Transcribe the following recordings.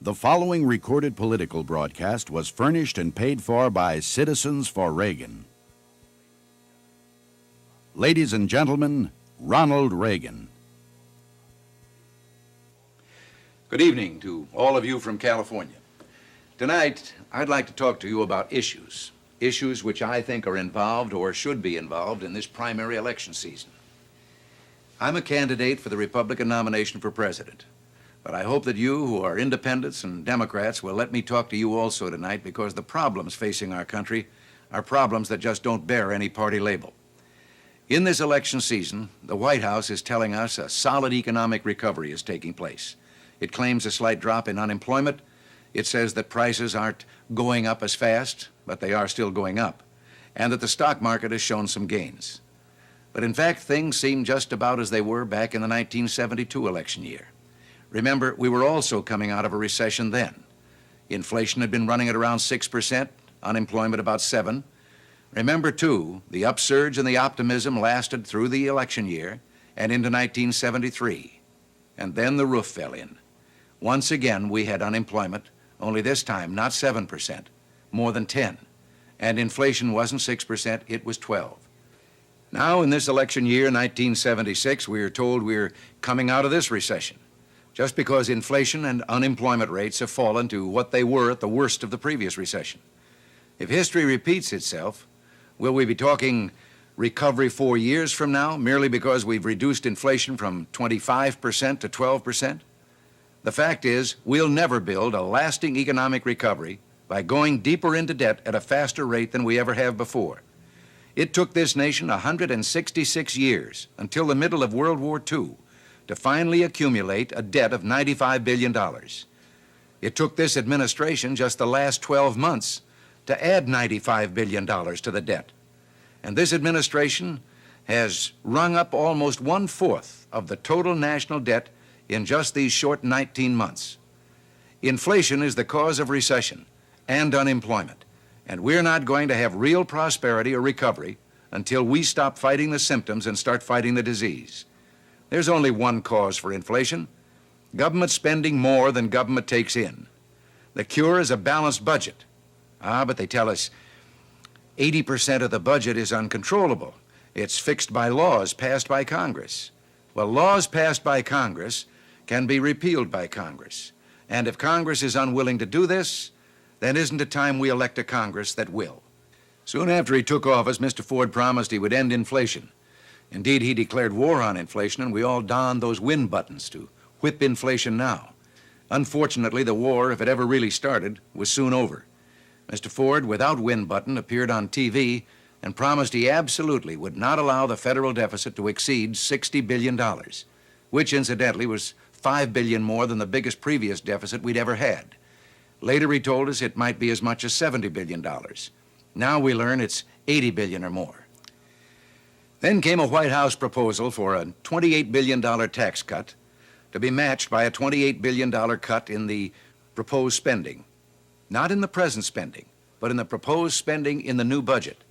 The following recorded political broadcast was furnished and paid for by Citizens for Reagan. Ladies and gentlemen, Ronald Reagan. Good evening to all of you from California. Tonight, I'd like to talk to you about issues which I think are involved or should be involved in this primary election season. I'm a candidate for the Republican nomination for president, but I hope that you, who are independents and Democrats, will let me talk to you also tonight, because the problems facing our country are problems that just don't bear any party label. In this election season, the White House is telling us a solid economic recovery is taking place. It claims a slight drop in unemployment. It says that prices aren't going up as fast, but they are still going up, and that the stock market has shown some gains. But in fact, things seem just about as they were back in the 1972 election year. Remember, we were also coming out of a recession then. Inflation had been running at around 6%, unemployment about 7%. Remember, too, the upsurge and the optimism lasted through the election year and into 1973. And then the roof fell in. Once again, we had unemployment, only this time not 7%, more than 10%. And inflation wasn't 6%, it was 12%. Now, in this election year, 1976, we are told we're coming out of this recession, just because inflation and unemployment rates have fallen to what they were at the worst of the previous recession. If history repeats itself, will we be talking recovery 4 years from now, merely because we've reduced inflation from 25% to 12%? The fact is, we'll never build a lasting economic recovery by going deeper into debt at a faster rate than we ever have before. It took this nation 166 years, until the middle of World War II, to finally accumulate a debt of $95 billion. It took this administration just the last 12 months to add $95 billion to the debt. And this administration has rung up almost 1/4 of the total national debt in just these short 19 months. Inflation is the cause of recession and unemployment, and we're not going to have real prosperity or recovery until we stop fighting the symptoms and start fighting the disease. There's only one cause for inflation: government spending more than government takes in. The cure is a balanced budget. But they tell us 80% of the budget is uncontrollable. It's fixed by laws passed by Congress. Well, laws passed by Congress can be repealed by Congress. And if Congress is unwilling to do this, then isn't it time we elect a Congress that will? Soon after he took office, Mr. Ford promised he would end inflation. Indeed, he declared war on inflation, and we all donned those win buttons to whip inflation now. Unfortunately, the war, if it ever really started, was soon over. Mr. Ford, without win button, appeared on TV and promised he absolutely would not allow the federal deficit to exceed $60 billion, which incidentally was $5 billion more than the biggest previous deficit we'd ever had. Later he told us it might be as much as $70 billion. Now we learn it's $80 billion or more. Then came a White House proposal for a $28 billion tax cut to be matched by a $28 billion cut in the proposed spending. Not in the present spending, but in the proposed spending in the new budget.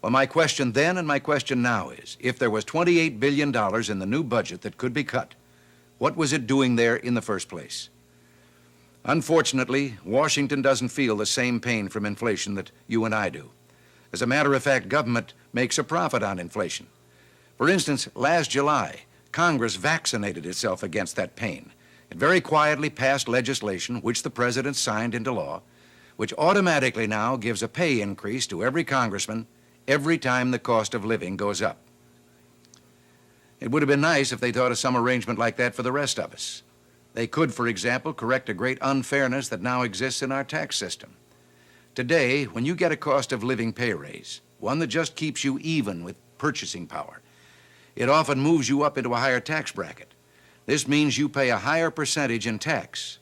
Well, my question then and my question now is, if there was $28 billion in the new budget that could be cut, what was it doing there in the first place? Unfortunately, Washington doesn't feel the same pain from inflation that you and I do. As a matter of fact, government makes a profit on inflation. For instance, last July, Congress vaccinated itself against that pain. It very quietly passed legislation, which the president signed into law, which automatically now gives a pay increase to every congressman every time the cost of living goes up. It would have been nice if they thought of some arrangement like that for the rest of us. They could, for example, correct a great unfairness that now exists in our tax system. Today, when you get a cost of living pay raise, one that just keeps you even with purchasing power, it often moves you up into a higher tax bracket. This means you pay a higher percentage in tax,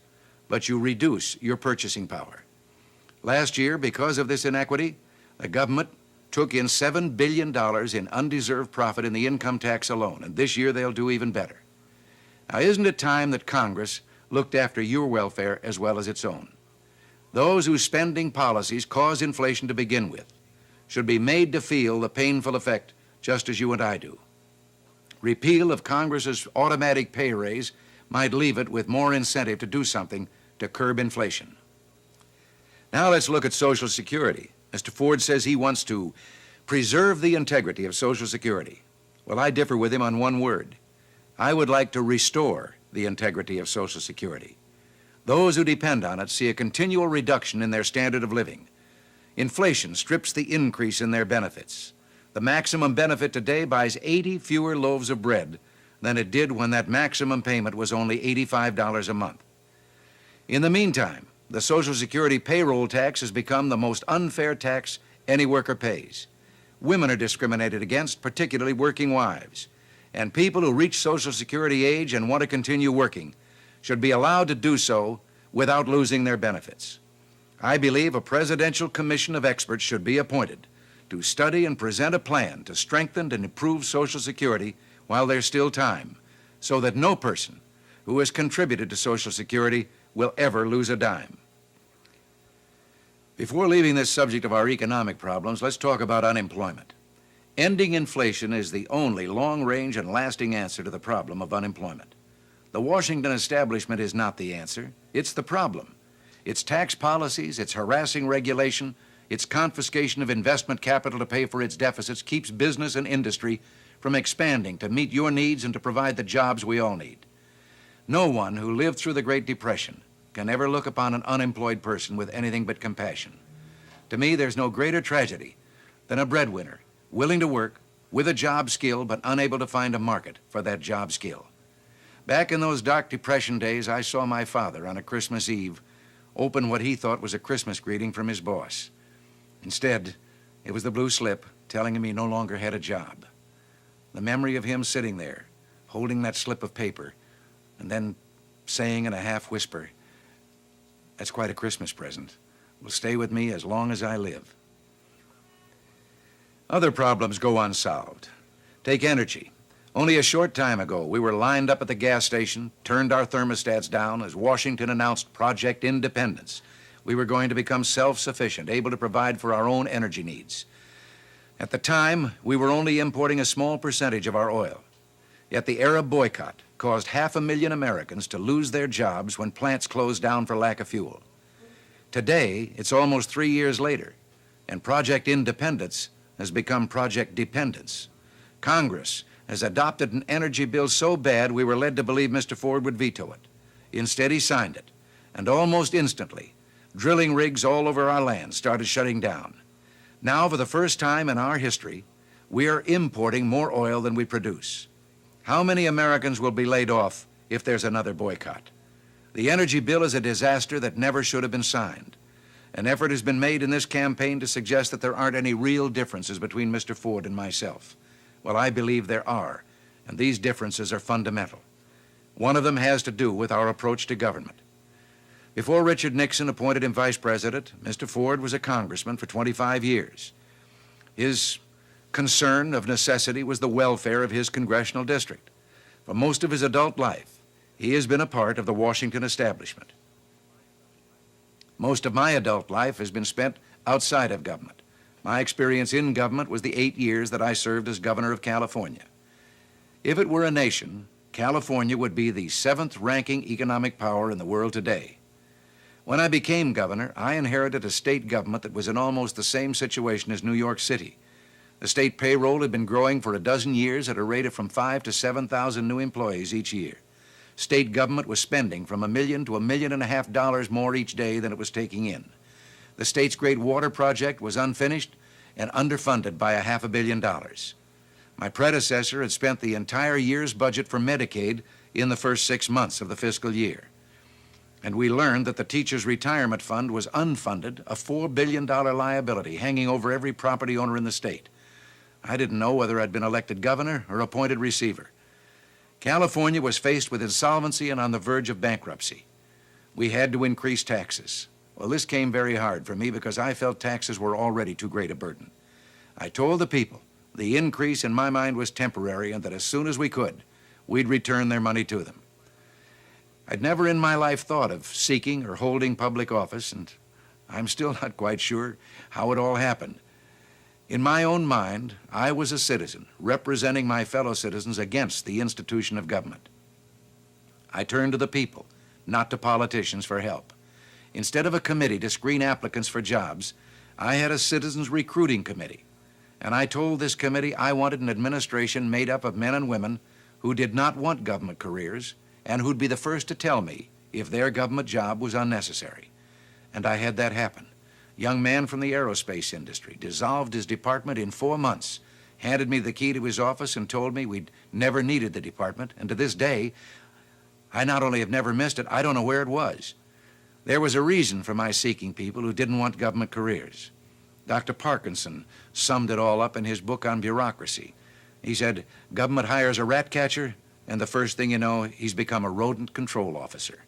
but you reduce your purchasing power. Last year, because of this inequity, the government took in $7 billion in undeserved profit in the income tax alone, and this year they'll do even better. Now, isn't it time that Congress looked after your welfare as well as its own? Those whose spending policies cause inflation to begin with should be made to feel the painful effect just as you and I do. Repeal of Congress's automatic pay raise might leave it with more incentive to do something to curb inflation. Now let's look at Social Security. Mr. Ford says he wants to preserve the integrity of Social Security. Well, I differ with him on one word. I would like to restore the integrity of Social Security. Those who depend on it see a continual reduction in their standard of living. Inflation strips the increase in their benefits. The maximum benefit today buys 80 fewer loaves of bread than it did when that maximum payment was only $85 a month. In the meantime, the Social Security payroll tax has become the most unfair tax any worker pays. Women are discriminated against, particularly working wives. And people who reach Social Security age and want to continue working should be allowed to do so without losing their benefits. I believe a presidential commission of experts should be appointed to study and present a plan to strengthen and improve Social Security while there's still time, so that no person who has contributed to Social Security will ever lose a dime. Before leaving this subject of our economic problems, let's talk about unemployment. Ending inflation is the only long-range and lasting answer to the problem of unemployment. The Washington establishment is not the answer, it's the problem. Its tax policies, its harassing regulation, its confiscation of investment capital to pay for its deficits keeps business and industry from expanding to meet your needs and to provide the jobs we all need. No one who lived through the Great Depression can ever look upon an unemployed person with anything but compassion. To me, there's no greater tragedy than a breadwinner willing to work with a job skill but unable to find a market for that job skill. Back in those dark Depression days, I saw my father on a Christmas Eve open what he thought was a Christmas greeting from his boss. Instead, it was the blue slip telling him he no longer had a job. The memory of him sitting there, holding that slip of paper, and then saying in a half whisper, "That's quite a Christmas present, will stay with me as long as I live." Other problems go unsolved. Take energy. Only a short time ago, we were lined up at the gas station, turned our thermostats down as Washington announced Project Independence. We were going to become self-sufficient, able to provide for our own energy needs. At the time, we were only importing a small percentage of our oil. Yet the Arab boycott caused 500,000 Americans to lose their jobs when plants closed down for lack of fuel. Today, it's almost 3 years later, and Project Independence has become Project Dependence. Congress has adopted an energy bill so bad we were led to believe Mr. Ford would veto it. Instead, he signed it, and almost instantly, drilling rigs all over our land started shutting down. Now, for the first time in our history, we are importing more oil than we produce. How many Americans will be laid off if there's another boycott? The energy bill is a disaster that never should have been signed. An effort has been made in this campaign to suggest that there aren't any real differences between Mr. Ford and myself. Well, I believe there are, and these differences are fundamental. One of them has to do with our approach to government. Before Richard Nixon appointed him vice president, Mr. Ford was a congressman for 25 years. His concern of necessity was the welfare of his congressional district. For most of his adult life, he has been a part of the Washington establishment. Most of my adult life has been spent outside of government. My experience in government was the 8 years that I served as governor of California. If it were a nation, California would be the 7th-ranking economic power in the world today. When I became governor, I inherited a state government that was in almost the same situation as New York City. The state payroll had been growing for a dozen years at a rate of from 5,000 to 7,000 new employees each year. State government was spending from $1 million to $1.5 million more each day than it was taking in. The state's great water project was unfinished and underfunded by $500 million. My predecessor had spent the entire year's budget for Medicaid in the first 6 months of the fiscal year. And we learned that the teacher's retirement fund was unfunded, a $4 billion liability hanging over every property owner in the state. I didn't know whether I'd been elected governor or appointed receiver. California was faced with insolvency and on the verge of bankruptcy. We had to increase taxes. Well, this came very hard for me because I felt taxes were already too great a burden. I told the people the increase in my mind was temporary and that as soon as we could, we'd return their money to them. I'd never in my life thought of seeking or holding public office, and I'm still not quite sure how it all happened. In my own mind, I was a citizen representing my fellow citizens against the institution of government. I turned to the people, not to politicians, for help. Instead of a committee to screen applicants for jobs, I had a citizens recruiting committee. And I told this committee I wanted an administration made up of men and women who did not want government careers and who'd be the first to tell me if their government job was unnecessary. And I had that happen. A young man from the aerospace industry dissolved his department in 4 months, handed me the key to his office and told me we'd never needed the department. And to this day, I not only have never missed it, I don't know where it was. There was a reason for my seeking people who didn't want government careers. Dr. Parkinson summed it all up in his book on bureaucracy. He said, government hires a rat catcher, and the first thing you know, he's become a rodent control officer.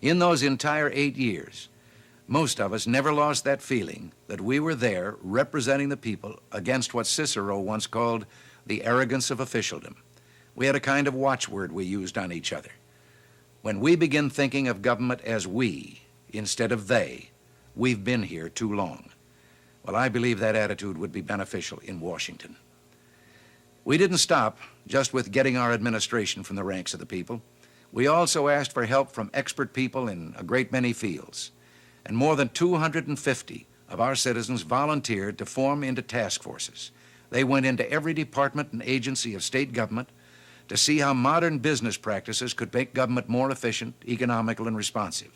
In those entire 8 years, most of us never lost that feeling that we were there representing the people against what Cicero once called the arrogance of officialdom. We had a kind of watchword we used on each other. When we begin thinking of government as we instead of they, we've been here too long. Well, I believe that attitude would be beneficial in Washington. We didn't stop just with getting our administration from the ranks of the people. We also asked for help from expert people in a great many fields. And more than 250 of our citizens volunteered to form into task forces. They went into every department and agency of state government to see how modern business practices could make government more efficient, economical, and responsive.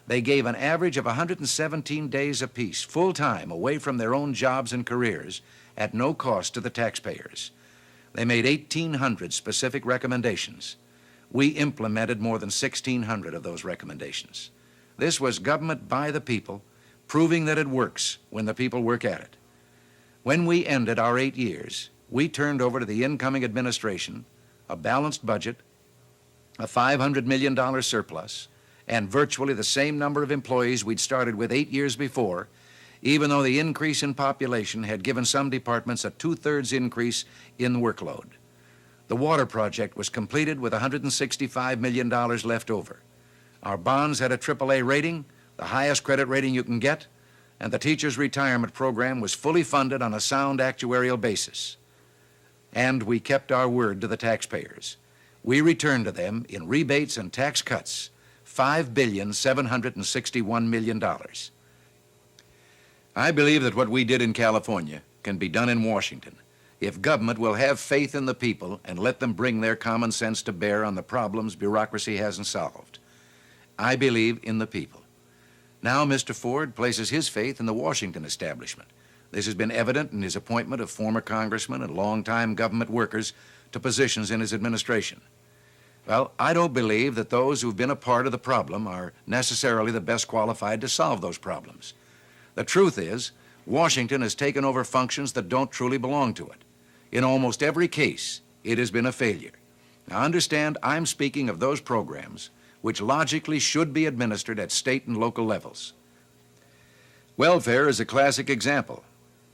They gave an average of 117 days apiece, full-time, away from their own jobs and careers, at no cost to the taxpayers. They made 1,800 specific recommendations. We implemented more than 1,600 of those recommendations. This was government by the people, proving that it works when the people work at it. When we ended our 8 years, we turned over to the incoming administration a balanced budget, a $500 million surplus, and virtually the same number of employees we'd started with 8 years before, even though the increase in population had given some departments a 2/3 increase in workload. The water project was completed with $165 million left over. Our bonds had a AAA rating, the highest credit rating you can get, and the teachers' retirement program was fully funded on a sound actuarial basis. And we kept our word to the taxpayers. We returned to them in rebates and tax cuts $5,761 million. I believe that what we did in California can be done in Washington if government will have faith in the people and let them bring their common sense to bear on the problems bureaucracy hasn't solved. I believe in the people. Now Mr. Ford places his faith in the Washington establishment. This has been evident in his appointment of former congressmen and longtime government workers to positions in his administration. Well, I don't believe that those who've been a part of the problem are necessarily the best qualified to solve those problems. The truth is, Washington has taken over functions that don't truly belong to it. In almost every case, it has been a failure. Now understand, I'm speaking of those programs which logically should be administered at state and local levels. Welfare is a classic example.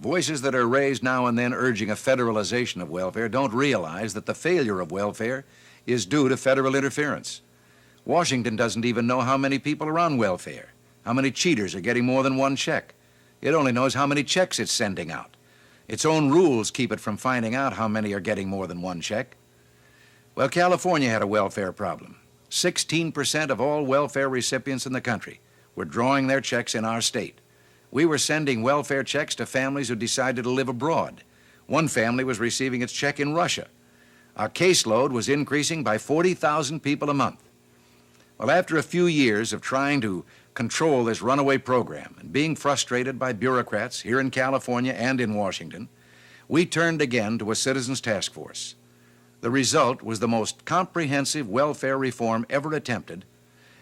Voices that are raised now and then urging a federalization of welfare don't realize that the failure of welfare is due to federal interference. Washington doesn't even know how many people are on welfare, how many cheaters are getting more than one check. It only knows how many checks it's sending out. Its own rules keep it from finding out how many are getting more than one check. Well, California had a welfare problem. 16% of all welfare recipients in the country were drawing their checks in our state. We were sending welfare checks to families who decided to live abroad. One family was receiving its check in Russia. Our caseload was increasing by 40,000 people a month. Well, after a few years of trying to control this runaway program and being frustrated by bureaucrats here in California and in Washington, we turned again to a citizens task force. The result was the most comprehensive welfare reform ever attempted,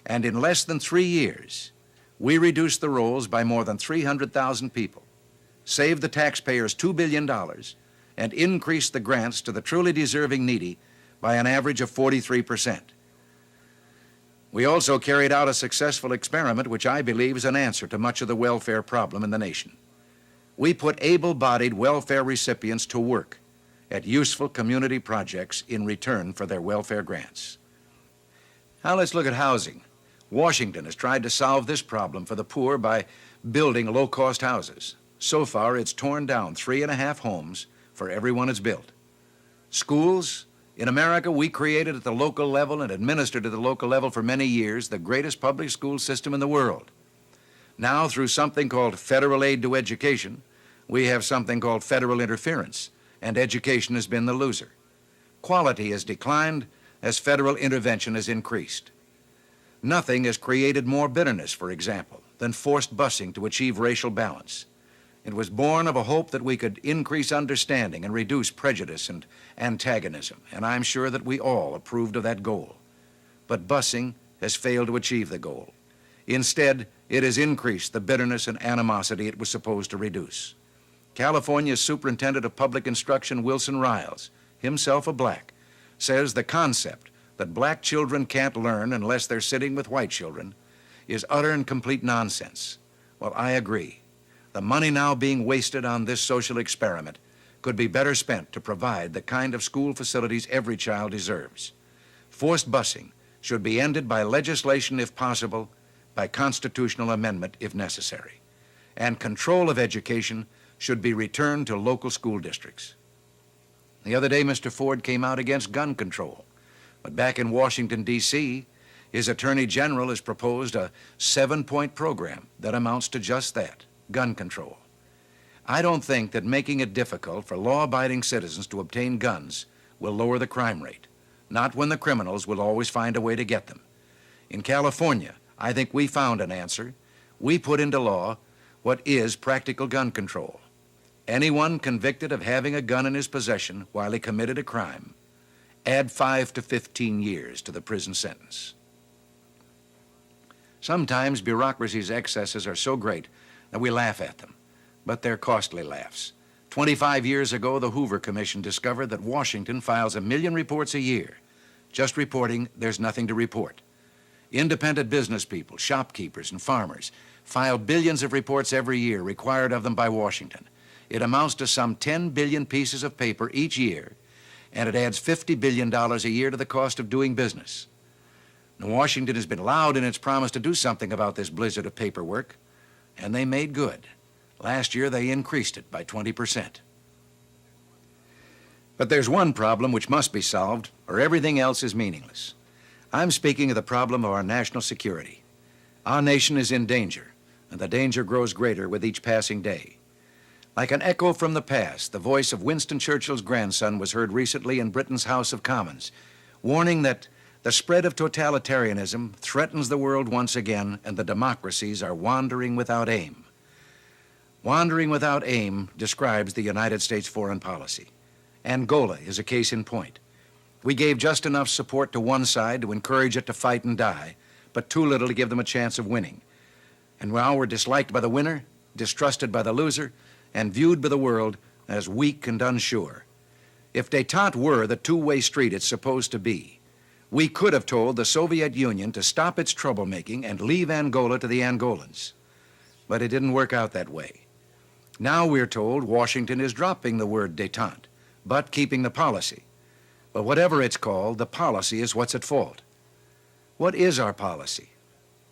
and in less than 3 years, we reduced the rolls by more than 300,000 people, saved the taxpayers $2 billion, and increased the grants to the truly deserving needy by an average of 43%. We also carried out a successful experiment which I believe is an answer to much of the welfare problem in the nation. We put able-bodied welfare recipients to work at useful community projects in return for their welfare grants. Now let's look at housing. Washington has tried to solve this problem for the poor by building low-cost houses. So far, it's torn down 3.5 homes for every one it's built. Schools In America, we created at the local level and administered at the local level for many years the greatest public school system in the world. Now, through something called federal aid to education, we have something called federal interference, and education has been the loser. Quality has declined as federal intervention has increased. Nothing has created more bitterness, for example, than forced busing to achieve racial balance. It was born of a hope that we could increase understanding and reduce prejudice and antagonism, and I'm sure that we all approved of that goal. But busing has failed to achieve the goal. Instead, it has increased the bitterness and animosity it was supposed to reduce. California's Superintendent of Public Instruction, Wilson Riles, himself a black, says the concept that black children can't learn unless they're sitting with white children is utter and complete nonsense. Well, I agree. The money now being wasted on this social experiment could be better spent to provide the kind of school facilities every child deserves. Forced busing should be ended by legislation if possible, by constitutional amendment if necessary. And control of education should be returned to local school districts. The other day, Mr. Ford came out against gun control. But back in Washington, D.C., his Attorney General has proposed a 7-point program that amounts to just that, gun control. I don't think that making it difficult for law-abiding citizens to obtain guns will lower the crime rate, not when the criminals will always find a way to get them. In California, I think we found an answer. We put into law what is practical gun control. Anyone convicted of having a gun in his possession while he committed a crime, add 5 to 15 years to the prison sentence. Sometimes bureaucracy's excesses are so great that we laugh at them, but they're costly laughs. 25 years ago, the Hoover Commission discovered that Washington files 1 million reports a year, just reporting there's nothing to report. Independent business people, shopkeepers, and farmers file billions of reports every year required of them by Washington. It amounts to some 10 billion pieces of paper each year, and it adds $50 billion a year to the cost of doing business. Now, Washington has been loud in its promise to do something about this blizzard of paperwork, and they made good. Last year, they increased it by 20%. But there's one problem which must be solved, or everything else is meaningless. I'm speaking of the problem of our national security. Our nation is in danger, and the danger grows greater with each passing day. Like an echo from the past, the voice of Winston Churchill's grandson was heard recently in Britain's House of Commons, warning that the spread of totalitarianism threatens the world once again, and the democracies are wandering without aim. Wandering without aim describes the United States foreign policy. Angola is a case in point. We gave just enough support to one side to encourage it to fight and die, but too little to give them a chance of winning. And now we're disliked by the winner, distrusted by the loser, and viewed by the world as weak and unsure. If détente were the two-way street it's supposed to be, we could have told the Soviet Union to stop its troublemaking and leave Angola to the Angolans. But it didn't work out that way. Now we're told Washington is dropping the word détente, but keeping the policy. But whatever it's called, the policy is what's at fault. What is our policy?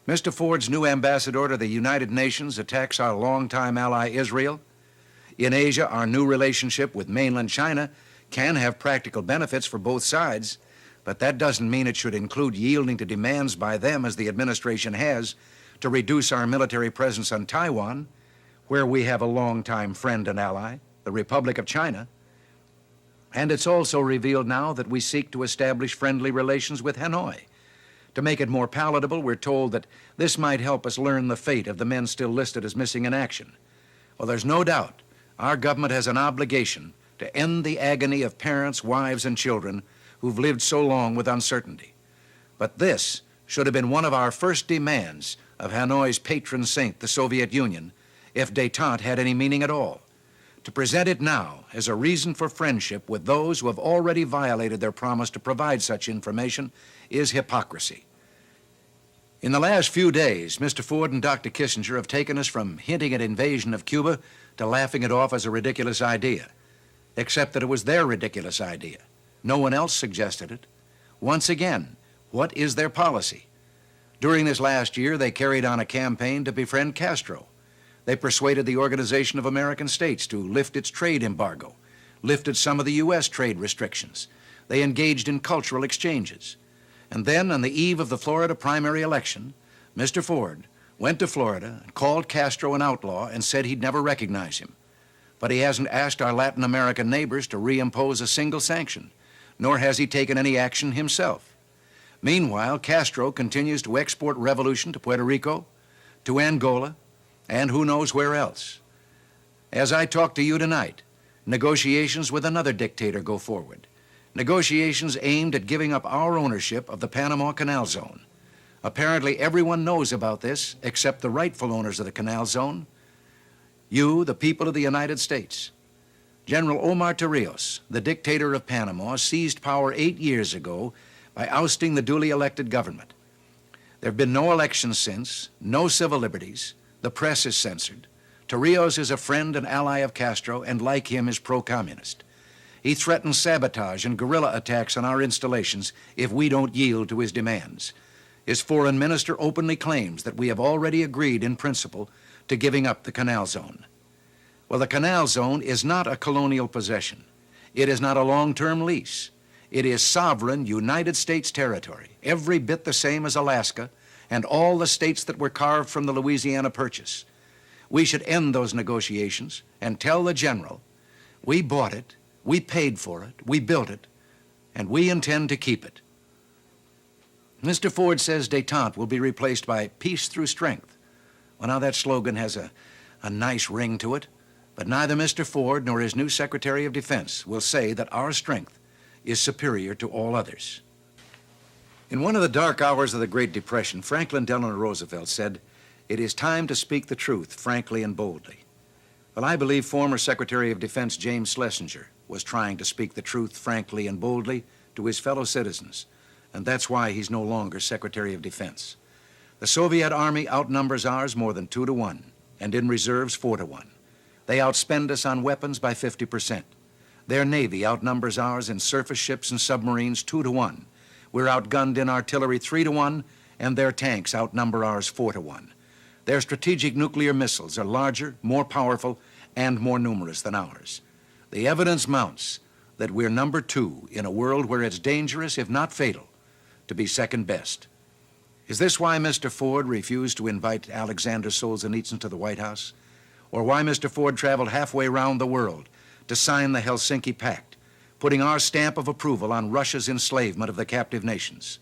Mr. Ford's new ambassador to the United Nations attacks our longtime ally Israel. In Asia, our new relationship with mainland China can have practical benefits for both sides, but that doesn't mean it should include yielding to demands by them, as the administration has, to reduce our military presence on Taiwan, where we have a longtime friend and ally, the Republic of China. And it's also revealed now that we seek to establish friendly relations with Hanoi. To make it more palatable, we're told that this might help us learn the fate of the men still listed as missing in action. Well, there's no doubt our government has an obligation to end the agony of parents, wives, and children who've lived so long with uncertainty. But this should have been one of our first demands of Hanoi's patron saint, the Soviet Union, if détente had any meaning at all. To present it now as a reason for friendship with those who have already violated their promise to provide such information is hypocrisy. In the last few days, Mr. Ford and Dr. Kissinger have taken us from hinting at invasion of Cuba to laughing it off as a ridiculous idea, except that it was their ridiculous idea. No one else suggested it. Once again, what is their policy? During this last year, they carried on a campaign to befriend Castro. They persuaded the Organization of American States to lift its trade embargo, lifted some of the U.S. trade restrictions. They engaged in cultural exchanges. And then, on the eve of the Florida primary election, Mr. Ford went to Florida and called Castro an outlaw and said he'd never recognize him. But he hasn't asked our Latin American neighbors to reimpose a single sanction, nor has he taken any action himself. Meanwhile, Castro continues to export revolution to Puerto Rico, to Angola, and who knows where else. As I talk to you tonight, negotiations with another dictator go forward. Negotiations aimed at giving up our ownership of the Panama Canal Zone. Apparently everyone knows about this except the rightful owners of the Canal Zone. You, the people of the United States. General Omar Torrijos, the dictator of Panama, seized power 8 years ago by ousting the duly elected government. There have been no elections since, no civil liberties, the press is censored. Torrijos is a friend and ally of Castro, and like him is pro-communist. He threatens sabotage and guerrilla attacks on our installations if we don't yield to his demands. His foreign minister openly claims that we have already agreed in principle to giving up the Canal Zone. Well, the Canal Zone is not a colonial possession. It is not a long-term lease. It is sovereign United States territory, every bit the same as Alaska and all the states that were carved from the Louisiana Purchase. We should end those negotiations and tell the general, we bought it, we paid for it, we built it, and we intend to keep it. Mr. Ford says détente will be replaced by peace through strength. Well, now that slogan has a nice ring to it, but neither Mr. Ford nor his new Secretary of Defense will say that our strength is superior to all others. In one of the dark hours of the Great Depression, Franklin Delano Roosevelt said, "It is time to speak the truth frankly and boldly." Well, I believe former Secretary of Defense James Schlesinger was trying to speak the truth frankly and boldly to his fellow citizens, and that's why he's no longer Secretary of Defense. The Soviet Army outnumbers ours more than 2 to 1, and in reserves 4 to 1. They outspend us on weapons by 50%. Their Navy outnumbers ours in surface ships and submarines 2 to 1. We're outgunned in artillery 3 to 1, and their tanks outnumber ours 4 to 1. Their strategic nuclear missiles are larger, more powerful, and more numerous than ours. The evidence mounts that we're number 2 in a world where it's dangerous, if not fatal, to be second best. Is this why Mr. Ford refused to invite Alexander Solzhenitsyn to the White House? Or why Mr. Ford traveled halfway around the world to sign the Helsinki Pact, putting our stamp of approval on Russia's enslavement of the captive nations?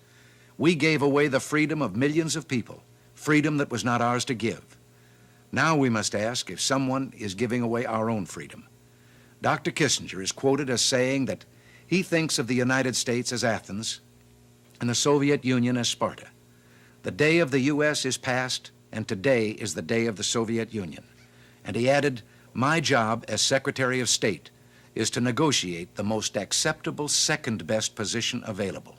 We gave away the freedom of millions of people, freedom that was not ours to give. Now we must ask if someone is giving away our own freedom. Dr. Kissinger is quoted as saying that he thinks of the United States as Athens and the Soviet Union as Sparta. The day of the U.S. is past, and today is the day of the Soviet Union. And he added, my job as Secretary of State is to negotiate the most acceptable second-best position available.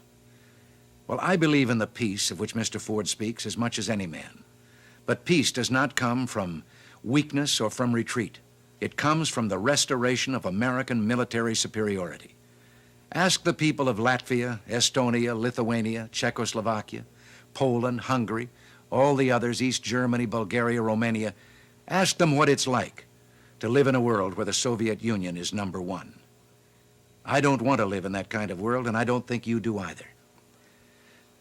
Well, I believe in the peace of which Mr. Ford speaks as much as any man. But peace does not come from weakness or from retreat. It comes from the restoration of American military superiority. Ask the people of Latvia, Estonia, Lithuania, Czechoslovakia, Poland, Hungary, all the others, East Germany, Bulgaria, Romania. Ask them what it's like to live in a world where the Soviet Union is number 1. I don't want to live in that kind of world, and I don't think you do either.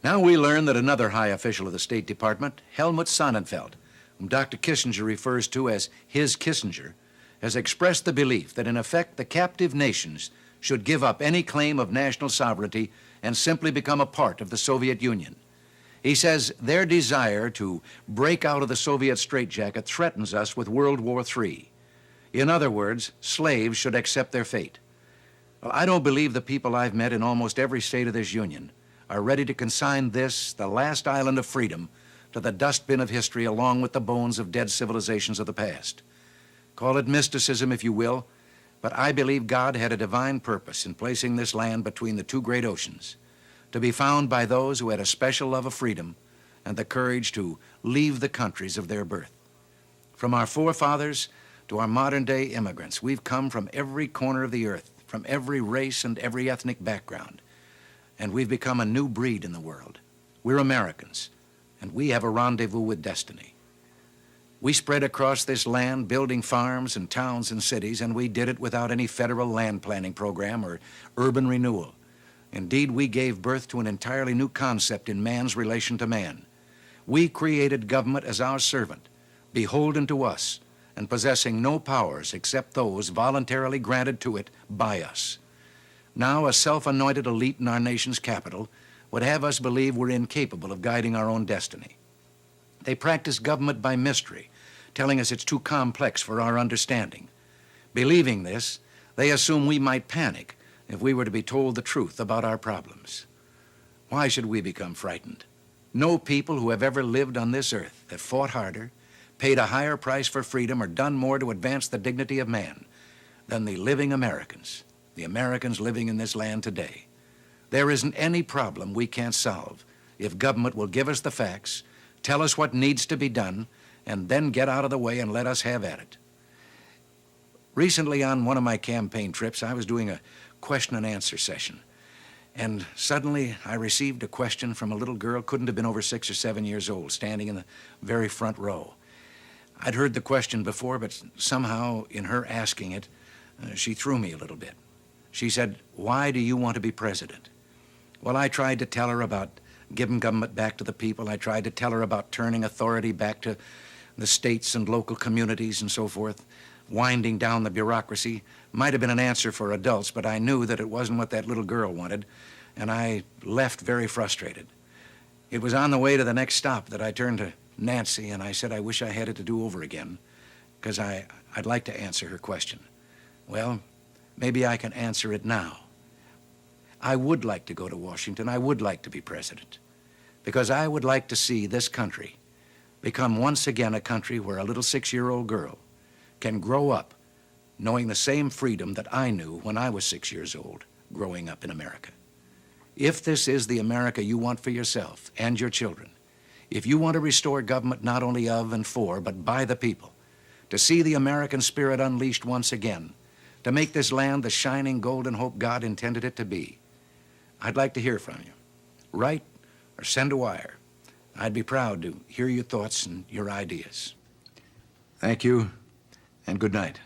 Now we learn that another high official of the State Department, Helmut Sonnenfeld, whom Dr. Kissinger refers to as his Kissinger, has expressed the belief that in effect the captive nations should give up any claim of national sovereignty and simply become a part of the Soviet Union. He says their desire to break out of the Soviet straitjacket threatens us with World War III. In other words, slaves should accept their fate. Well, I don't believe the people I've met in almost every state of this union are ready to consign this, the last island of freedom, to the dustbin of history along with the bones of dead civilizations of the past. Call it mysticism if you will, but I believe God had a divine purpose in placing this land between the 2 great oceans, to be found by those who had a special love of freedom and the courage to leave the countries of their birth. From our forefathers to our modern-day immigrants, we've come from every corner of the earth, from every race and every ethnic background, and we've become a new breed in the world. We're Americans, and we have a rendezvous with destiny. We spread across this land building farms and towns and cities, and we did it without any federal land planning program or urban renewal. Indeed, we gave birth to an entirely new concept in man's relation to man. We created government as our servant, beholden to us, and possessing no powers except those voluntarily granted to it by us. Now, a self-anointed elite in our nation's capital would have us believe we're incapable of guiding our own destiny. They practice government by mystery, telling us it's too complex for our understanding. Believing this, they assume we might panic if we were to be told the truth about our problems. Why should we become frightened? No people who have ever lived on this earth have fought harder, paid a higher price for freedom, or done more to advance the dignity of man than the living Americans, the Americans living in this land today. There isn't any problem we can't solve if government will give us the facts, tell us what needs to be done, and then get out of the way and let us have at it. Recently, on one of my campaign trips, I was doing a question and answer session. And suddenly, I received a question from a little girl, couldn't have been over 6 or 7 years old, standing in the very front row. I'd heard the question before, but somehow, in her asking it, she threw me a little bit. She said, "Why do you want to be president?" Well, I tried to tell her about giving government back to the people. I tried to tell her about turning authority back to the states and local communities and so forth. Winding down the bureaucracy might have been an answer for adults, but I knew that it wasn't what that little girl wanted, and I left very frustrated. It was on the way to the next stop that I turned to Nancy, and I said I wish I had it to do over again, because I'd like to answer her question. Well, maybe I can answer it now. I would like to go to Washington. I would like to be president, because I would like to see this country become once again a country where a little 6-year-old girl can grow up knowing the same freedom that I knew when I was 6 years old growing up in America. If this is the America you want for yourself and your children, if you want to restore government not only of and for, but by the people, to see the American spirit unleashed once again, to make this land the shining golden hope God intended it to be, I'd like to hear from you. Write or send a wire. I'd be proud to hear your thoughts and your ideas. Thank you, and good night.